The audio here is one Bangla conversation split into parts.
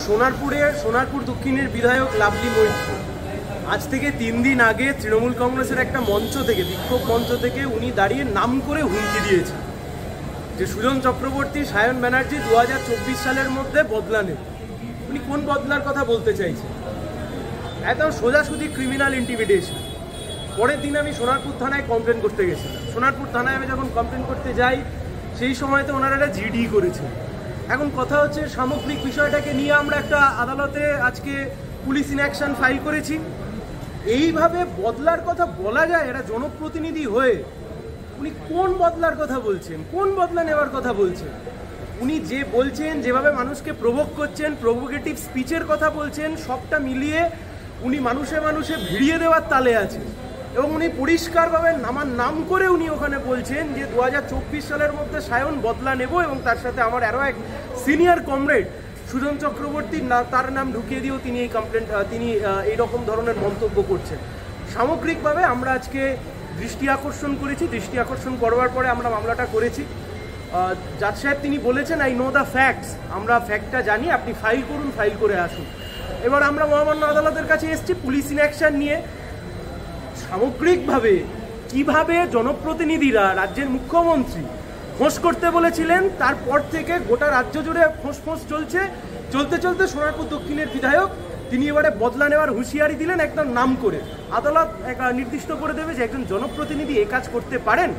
সোনারপুর দক্ষিণের বিধায়ক লাভলি মৈত্র আজ থেকে ৩ দিন আগে তৃণমূল কংগ্রেসের একটা মঞ্চ থেকে, বিক্ষোভ মঞ্চ থেকে উনি দাঁড়িয়ে নাম করে হুমকি দিয়েছে যে সুজন চক্রবর্তী, সায়ন ব্যানার্জি 2024 সালের মধ্যে বদলা নেবে। উনি কোন বদলার কথা বলতে চাইছেন? একদম সোজাসুজি ক্রিমিনাল ইন্টিমিডেশন। পরের দিন আমি সোনারপুর থানায় কমপ্লেন করতে গেছিলাম। সোনারপুর থানায় আমি যখন কমপ্লেন করতে যাই সেই সময় তো ওনারা একটা জিডি করেছে। এখন কথা হচ্ছে সামগ্রিক বিষয়টাকে নিয়ে আমরা একটা আদালতে আজকে পুলিশ ইনঅ্যাকশন ফাইল করেছি। এইভাবে বদলার কথা বলা যায়? এটা জনপ্রতিনিধি হয়ে উনি কোন বদলার কথা বলছেন, কোন বদলা নেওয়ার কথা বলছেন? উনি যে বলছেন, যেভাবে মানুষকে প্রভোক করছেন, প্রভোকেটিভ স্পিচের কথা বলছেন, সবটা মিলিয়ে উনি মানুষে মানুষে ভিড়িয়ে দেওয়ার তালে আছেন। এবং উনি পরিষ্কারভাবে আমার নাম করে উনি ওখানে বলছেন যে 2024 সালের মধ্যে সায়ন বদলা নেব এবং তার সাথে আমার আরও এক সিনিয়র কমরেড সুজন চক্রবর্তী তার নাম ঢুকিয়ে দিয়েও তিনি তিনি এইরকম ধরনের মন্তব্য করছেন। সামগ্রিকভাবে আমরা আজকে দৃষ্টি আকর্ষণ করেছি। দৃষ্টি আকর্ষণ করবার পরে আমরা মামলাটা করেছি। জাজ সাহেব তিনি বলেছেন, আই নো দ্য ফ্যাক্টস, আমরা ফ্যাক্টটা জানি, আপনি ফাইল করুন, ফাইল করে আসুন। এবার আমরা মহামান্য আদালতের কাছে এসেছি পুলিশ ইনঅ্যাকশন নিয়ে। সামগ্রিকভাবে কিভাবে জনপ্রতিনিধিরা রাজ্যের মুখ্যমন্ত্রী ফোঁস করতে বলেছিলেন, তারপর থেকে গোটা রাজ্য জুড়ে ফোঁস চলতে চলতে সোনারপুর দক্ষিণের বিধায়ক তিনি এবারে বদলা নেওয়ার হুঁশিয়ারি দিলেন একদম নাম করে। আদালত নির্দিষ্ট করে দেবে যে একজন জনপ্রতিনিধি এ কাজ করতে পারেন।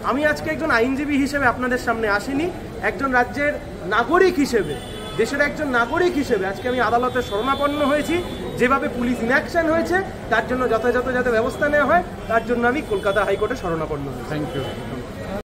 আমি আজকে একজন আইনজীবী হিসেবে আপনাদের সামনে আসিনি, একজন রাজ্যের নাগরিক হিসেবে, দেশের একজন নাগরিক হিসেবে আজকে আমি আদালতে শরণাপন্ন হয়েছি। যেভাবে পুলিশ ইনঅ্যাকশন হয়েছে তার জন্য যথাযথ যাতে ব্যবস্থা নেওয়া হয় তার জন্য আমি কলকাতা হাইকোর্টে শরণাপন্ন হয়েছি। Thank you.